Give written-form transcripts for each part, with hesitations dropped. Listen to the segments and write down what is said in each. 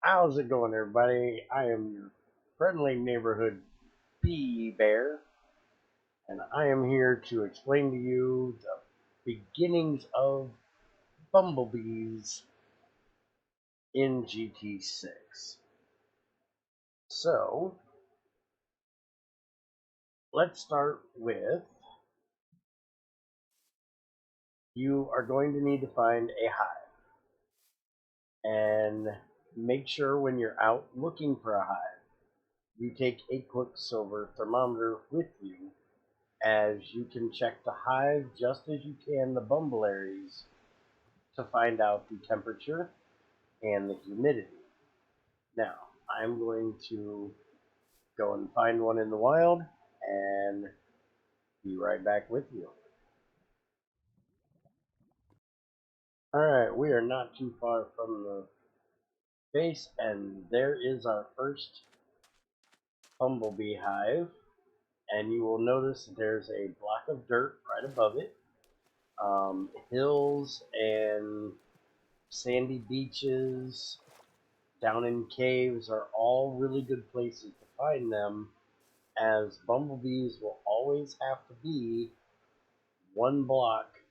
How's it going, everybody? I am your friendly neighborhood bee bear, and I am here to explain to you the beginnings of bumblebees in GT6. So, let's start with you are going to need to find a hive, and make sure when you're out looking for a hive, you take a quicksilver thermometer with you, as you can check the hive just as you can the bumblearies to find out the temperature and the humidity. Now, I'm going to go and find one in the wild and be right back with you. Alright, we are not too far from the base, and there is our first bumblebee hive. And you will notice that there's a block of dirt right above it. Hills and sandy beaches down in caves are all really good places to find them, as bumblebees will always have to be one block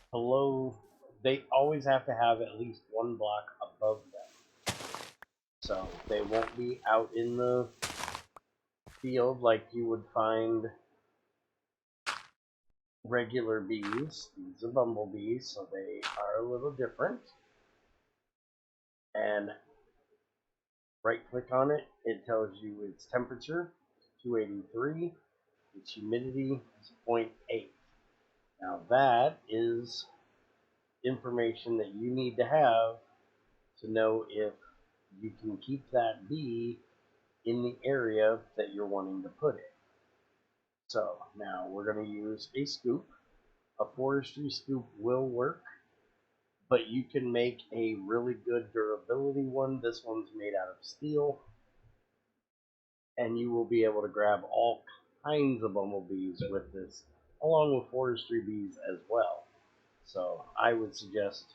below. They always have to have at least one block above them. So they won't be out in the field like you would find regular bees. These are bumblebees, so they are a little different. And right click on it, it tells you its temperature, 283, its humidity is 0.8. Now that is information that you need to have to know if you can keep that bee in the area that you're wanting to put it. So now we're going to use a scoop. A forestry scoop will work, but you can make a really good durability one. This one's made out of steel, and you will be able to grab all kinds of bumblebees with this, along with forestry bees as well. So I would suggest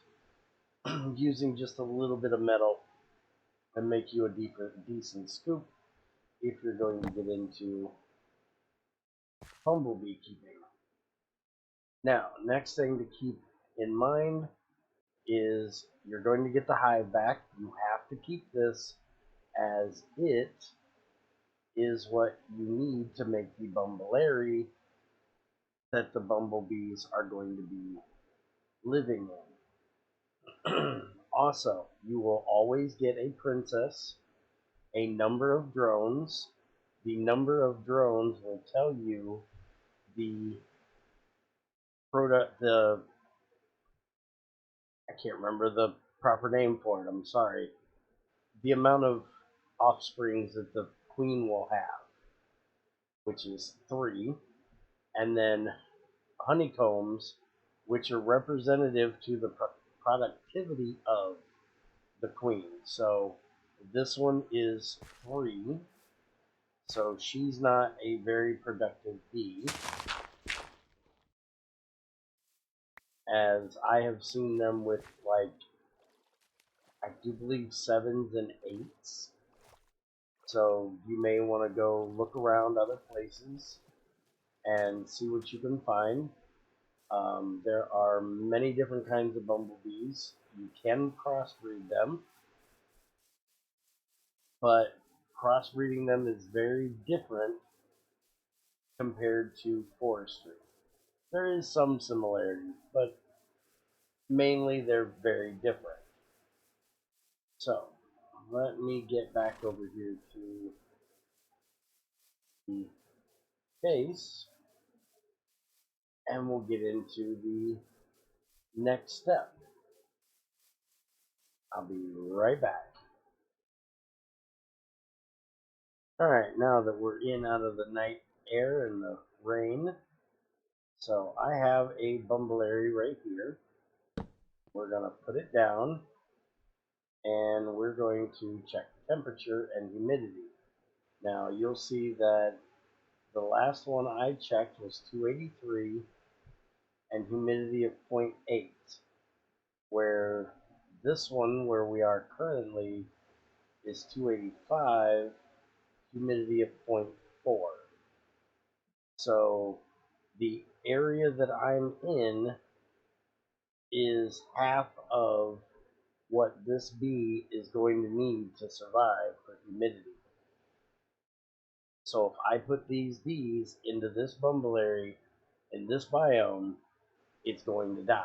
using just a little bit of metal and make you a decent scoop if you're going to get into bumblebee keeping. Now, next thing to keep in mind is you're going to get the hive back. You have to keep this, as it is what you need to make the bumbleary that the bumblebees are going to be living in. Also, you will always get a princess, a number of drones. The number of drones will tell you the I can't remember the proper name for it, I'm sorry. The amount of offsprings that the queen will have, which is 3, and then honeycombs, which are representative to the productivity of the queen. So this one is 3, so she's not a very productive bee, as I have seen them with, like, I do believe 7s and 8s. So you may want to go look around other places and see what you can find. There are many different kinds of bumblebees. You can crossbreed them, but crossbreeding them is very different compared to forestry. There is some similarities, but mainly they're very different. So let me get back over here to the base, and we'll get into the next step. I'll be right back. Alright, now that we're in out of the night air and the rain, so I have a bumbleary right here. We're going to put it down, and we're going to check the temperature and humidity. Now you'll see that the last one I checked was 283 and humidity of 0.8, where this one where we are currently is 285, humidity of 0.4. So the area that I'm in is half of what this bee is going to need to survive for humidity. So if I put these bees into this bumbleberry in this biome, it's going to die.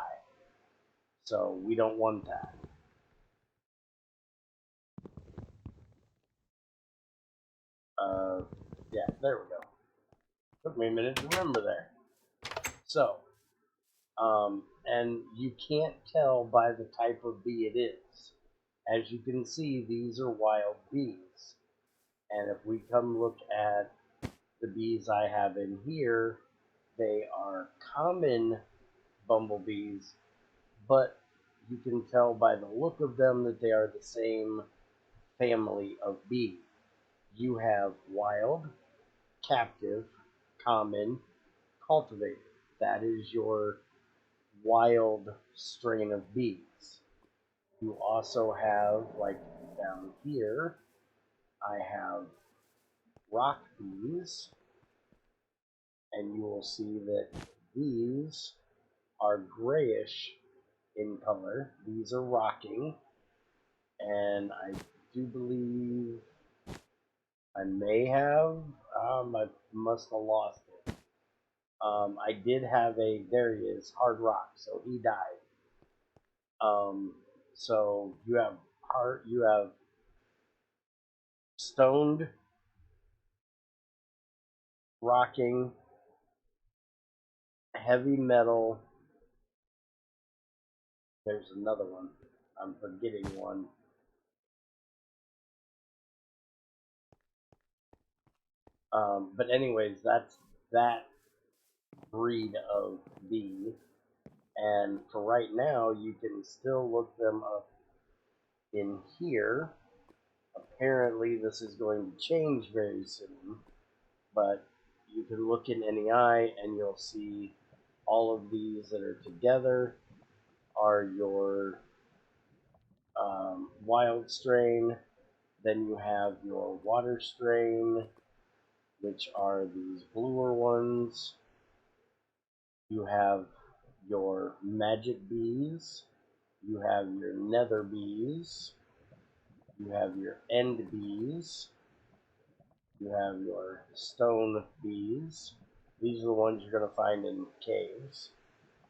So we don't want that. Yeah, there we go. Took me a minute to remember there. So, and you can't tell by the type of bee it is. As you can see, these are wild bees. And if we come look at the bees I have in here, they are common bumblebees, but you can tell by the look of them that they are the same family of bee. You have wild, captive, common, cultivated. That is your wild strain of bees. You also have, like down here, I have rock bees, and you will see that these are grayish in color. These are rocking, and I do believe I may have, I must have lost it. I did have there he is, hard rock, so he died. So you have stoned, rocking, heavy metal. There's another one. I'm forgetting one. But anyways, that's that breed of bee. And for right now, you can still look them up in here. Apparently, this is going to change very soon, but you can look in NEI and you'll see all of these that are together are your wild strain. Then you have your water strain, which are these bluer ones. You have your magic bees. You have your nether bees. You have your end bees. You have your stone bees. These are the ones you're going to find in caves,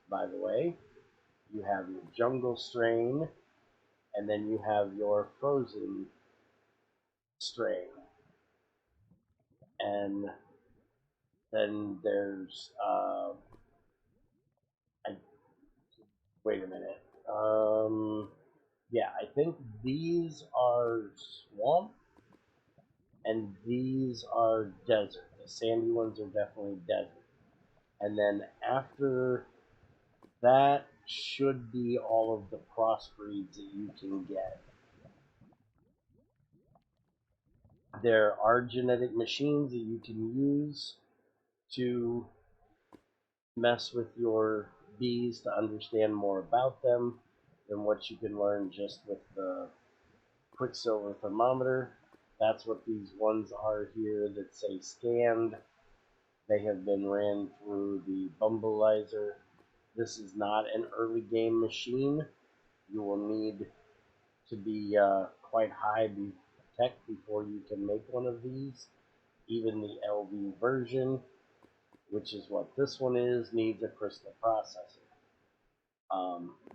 by the way. You have your jungle strain, and then you have your frozen strain. And then there's, wait a minute. Yeah, I think these are swamp, and these are desert. The sandy ones are definitely desert. And then after that should be all of the crossbreeds that you can get. There are genetic machines that you can use to mess with your bees to understand more about them than what you can learn just with the quicksilver thermometer. That's what these ones are here that say scanned. They have been ran through the Bumbleizer. This is not an early game machine. You will need to be quite high tech before you can make one of these. Even the LV version, which is what this one is, needs a crystal processor.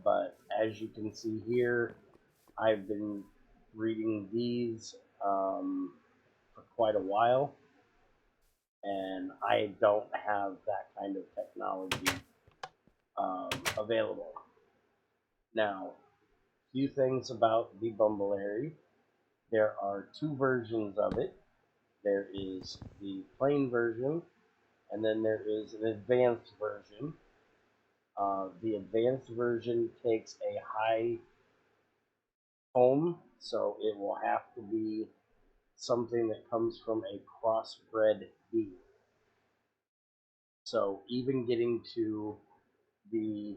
But as you can see here, I've been reading these for quite a while, and I don't have that kind of technology available. Now, a few things about the Bumbleberry. There are two versions of it. There is the plain version, and then there is an advanced version. The advanced version takes a high comb, so it will have to be something that comes from a crossbred bee. So even getting to the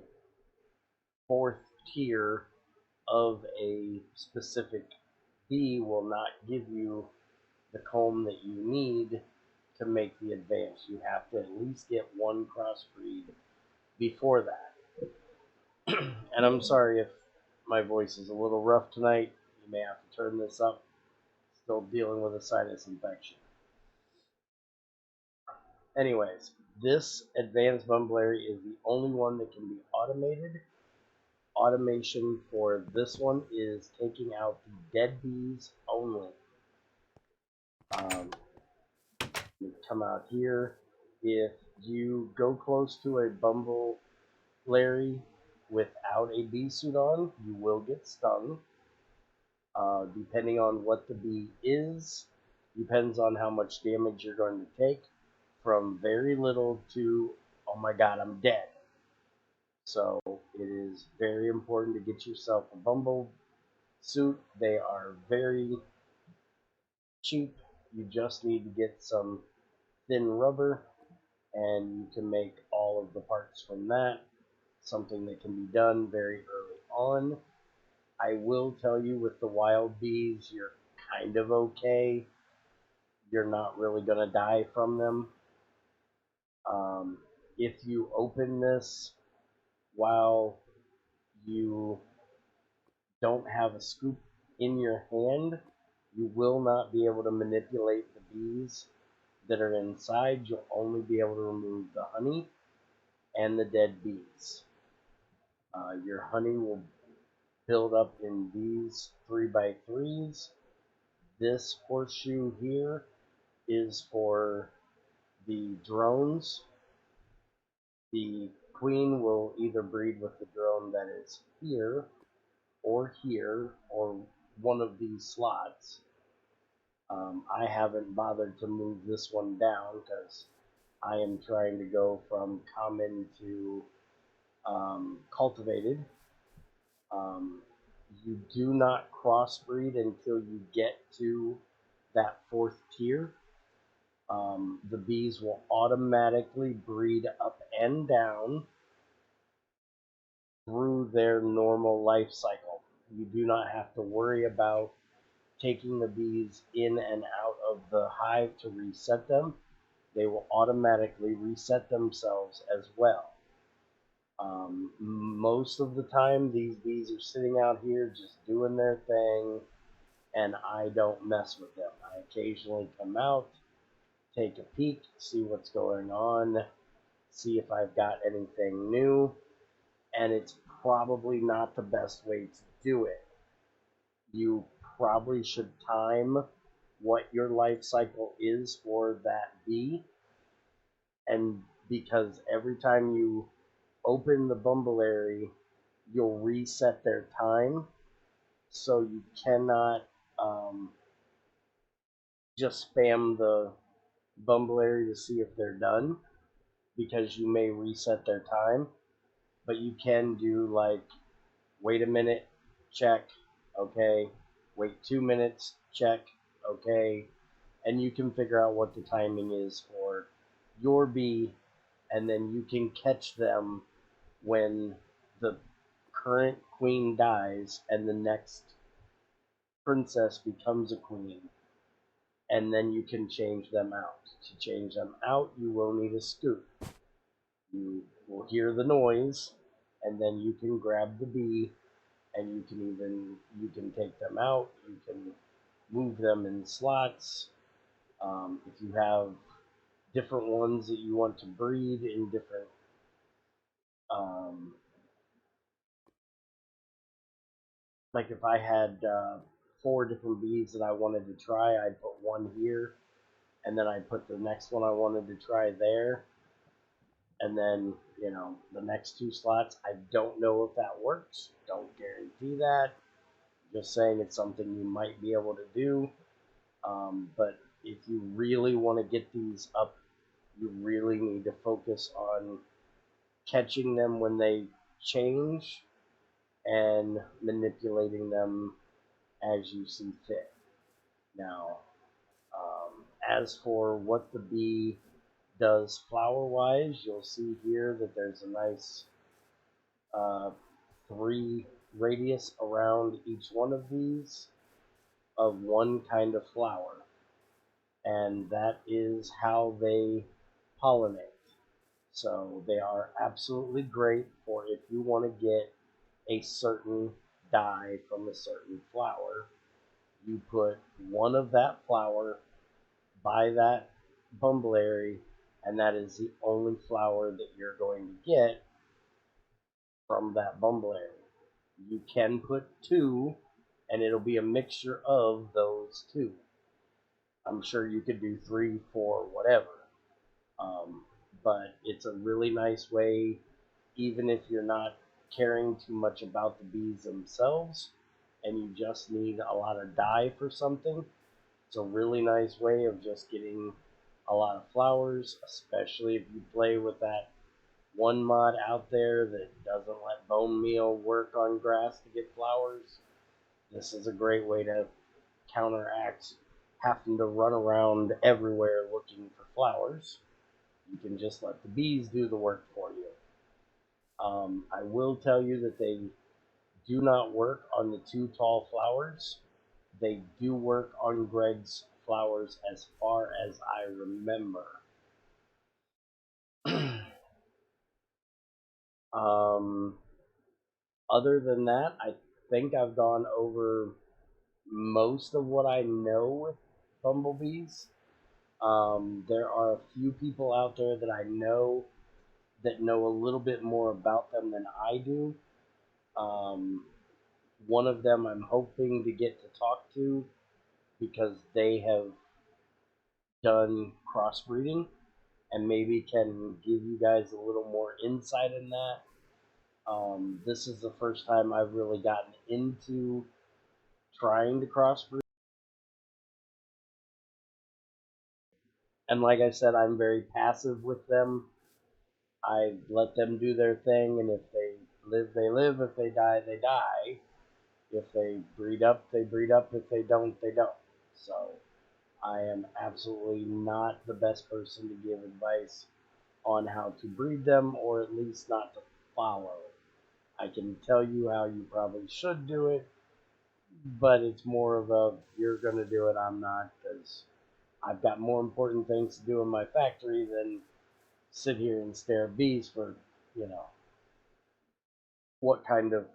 fourth tier of a specific bee will not give you the comb that you need to make the advance. You have to at least get one crossbreed before that. And I'm sorry if my voice is a little rough tonight. You may have to turn this up. Still dealing with a sinus infection. Anyways, this advanced Bumbleberry is the only one that can be automated. Automation for this one is taking out the dead bees only. You come out here. If you go close to a Bumbleberry without a bee suit on, you will get stung. Depending on what the bee is, depends on how much damage you're going to take, from very little to, oh my god, I'm dead. So it is very important to get yourself a Bumble suit. They are very cheap. You just need to get some thin rubber, and you can make all of the parts from that. Something that can be done very early on. I will tell you, with the wild bees, you're kind of okay. You're not really going to die from them. If you open this while you don't have a scoop in your hand, you will not be able to manipulate the bees that are inside. You'll only be able to remove the honey and the dead bees. Your honey will build up in these 3x3s. This horseshoe here is for the drones. The queen will either breed with the drone that is here, or one of these slots. I haven't bothered to move this one down because I am trying to go from common to cultivated. You do not crossbreed until you get to that 4th tier. The bees will automatically breed up and down through their normal life cycle. You do not have to worry about taking the bees in and out of the hive to reset them. They will automatically reset themselves as well. Most of the time, these bees are sitting out here just doing their thing, and I don't mess with them. I occasionally come out, take a peek, see what's going on, see if I've got anything new, and it's probably not the best way to do it. You probably should time what your life cycle is for that bee, and because every time you open the Bumbleberry, you'll reset their time, so you cannot just spam the Bumbleberry to see if they're done, because you may reset their time. But you can do, like, wait a minute, check, okay, wait 2 minutes, check, okay, and you can figure out what the timing is for your bee, and then you can catch them when the current queen dies and the next princess becomes a queen, and then you can change them out. To change them out, you will need a scoop. You will hear the noise, and then you can grab the bee, and you can take them out. You can move them in slots. If you have different ones that you want to breed in different like if I had 4 different bees that I wanted to try, I'd put one here, and then I'd put the next one I wanted to try there, and then, the next 2 slots. I don't know if that works. Don't guarantee that. Just saying it's something you might be able to do. But if you really want to get these up, you really need to focus on catching them when they change and manipulating them as you see fit. Now, as for what the bee does flower-wise, you'll see here that there's a nice 3 radius around each one of these of one kind of flower, and that is how they pollinate. So they are absolutely great for if you want to get a certain dye from a certain flower. You put one of that flower by that bumbleberry, and that is the only flower that you're going to get from that bumbleberry. You can put two, and it'll be a mixture of those two. I'm sure you could do 3, 4, whatever. But it's a really nice way, even if you're not caring too much about the bees themselves and you just need a lot of dye for something. It's a really nice way of just getting a lot of flowers, especially if you play with that one mod out there that doesn't let bone meal work on grass to get flowers. This is a great way to counteract having to run around everywhere looking for flowers. You can just let the bees do the work for you. I will tell you that they do not work on the 2 tall flowers. They do work on Greg's flowers as far as I remember. Other than that, I think I've gone over most of what I know with bumblebees. There are a few people out there that I know that know a little bit more about them than I do. One of them I'm hoping to get to talk to because they have done crossbreeding and maybe can give you guys a little more insight in that. This is the first time I've really gotten into trying to crossbreed. And like I said, I'm very passive with them. I let them do their thing, and if they live, they live. If they die, they die. If they breed up, they breed up. If they don't, they don't. So I am absolutely not the best person to give advice on how to breed them, or at least not to follow. I can tell you how you probably should do it, but it's more of a you're going to do it, I'm not, because I've got more important things to do in my factory than sit here and stare at bees for, you know, what kind of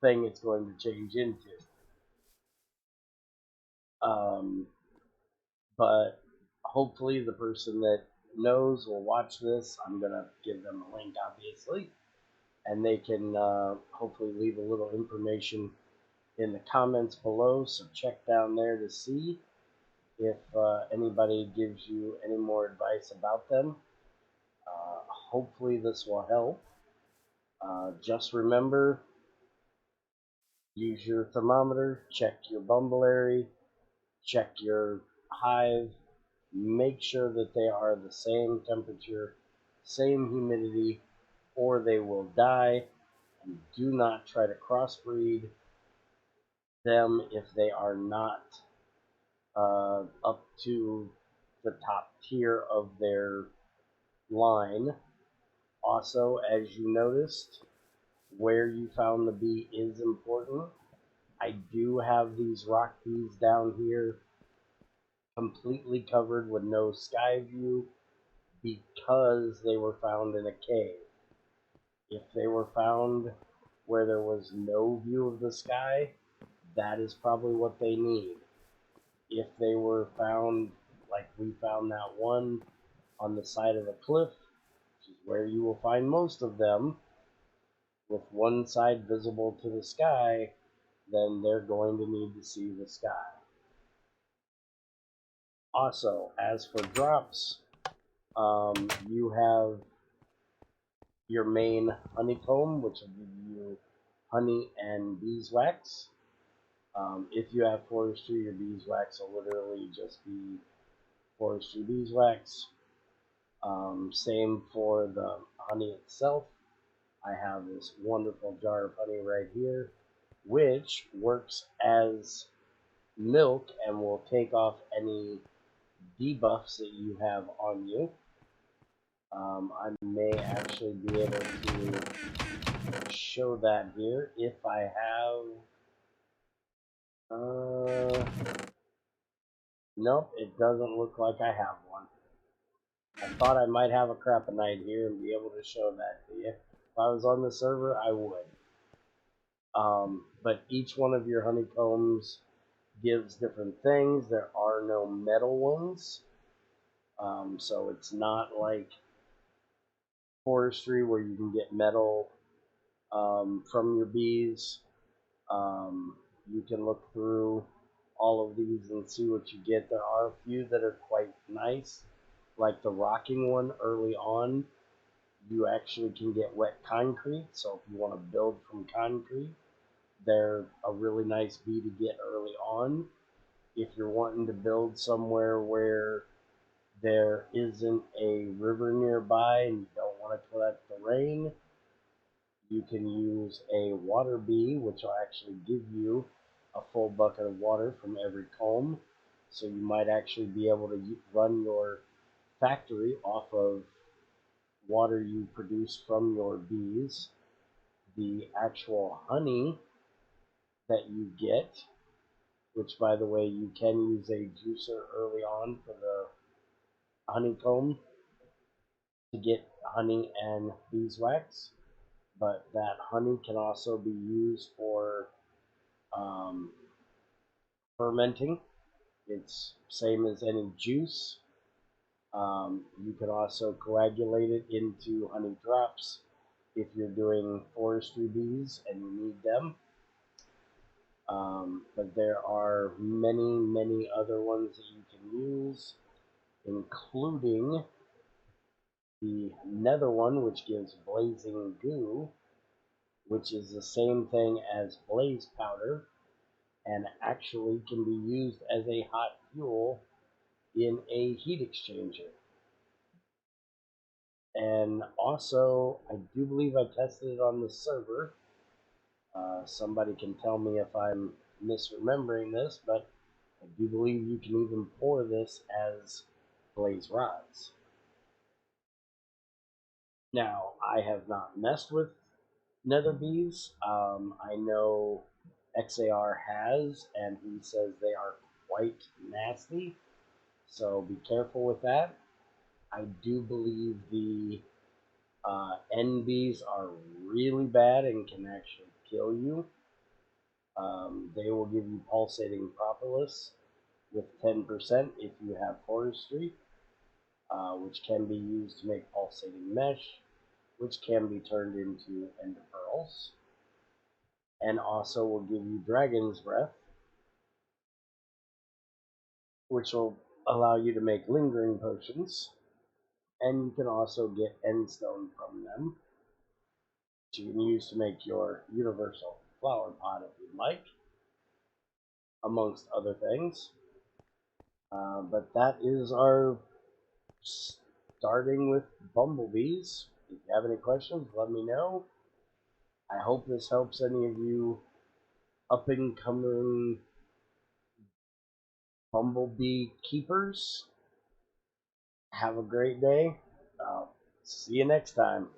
thing it's going to change into. Um, but hopefully the person that knows will watch this. I'm going to give them a link, obviously, and they can hopefully leave a little information in the comments below, so check down there to see if anybody gives you any more advice about them. Hopefully this will help. Just remember, use your thermometer, check your bumbleberry, check your hive, make sure that they are the same temperature, same humidity, or they will die. And do not try to crossbreed them if they are not up to the top tier of their line. Also, as you noticed, where you found the bee is important. I do have these rock bees down here completely covered with no sky view because they were found in a cave. If they were found where there was no view of the sky, that is probably what they need. If they were found like we found that one on the side of a cliff, which is where you will find most of them, with one side visible to the sky, then they're going to need to see the sky. Also, as for drops, you have your main honeycomb, which will give you honey and beeswax. If you have forestry, your beeswax will literally just be forestry beeswax. Same for the honey itself. I have this wonderful jar of honey right here, which works as milk and will take off any debuffs that you have on you. I may actually be able to show that here if I have. Nope, it doesn't look like I have one. I thought I might have a craponite here and be able to show that to you. If I was on the server, I would. But each one of your honeycombs gives different things. There are no metal ones. So it's not like forestry where you can get metal from your bees. You can look through all of these and see what you get. There are a few that are quite nice, like the rocking one early on. You actually can get wet concrete, so if you want to build from concrete, they're a really nice bee to get early on. If you're wanting to build somewhere where there isn't a river nearby and you don't want to collect the rain, you can use a water bee, which will actually give you a full bucket of water from every comb. So you might actually be able to run your factory off of water you produce from your bees. The actual honey that you get, which by the way, you can use a juicer early on for the honeycomb to get honey and beeswax, but that honey can also be used for um, fermenting. It's same as any juice. You can also coagulate it into honey drops if you're doing forestry bees and you need them. But there are many, many other ones that you can use, including the nether one, which gives blazing goo, which is the same thing as blaze powder, and actually can be used as a hot fuel in a heat exchanger. And also, I do believe I tested it on the server. Somebody can tell me if I'm misremembering this, but I do believe you can even pour this as blaze rods. Now, I have not messed with nether bees. I know XAR has, and he says they are quite nasty, so be careful with that. I do believe the N bees are really bad and can actually kill you. They will give you pulsating propolis with 10% if you have forestry, which can be used to make pulsating mesh, which can be turned into ender pearls, and also will give you dragon's breath, which will allow you to make lingering potions, and you can also get end stone from them, which you can use to make your universal flower pot if you'd like, amongst other things. But that is our starting with bumblebees. If you have any questions, let me know. I hope this helps any of you up and coming bumblebee keepers. Have a great day. See you next time.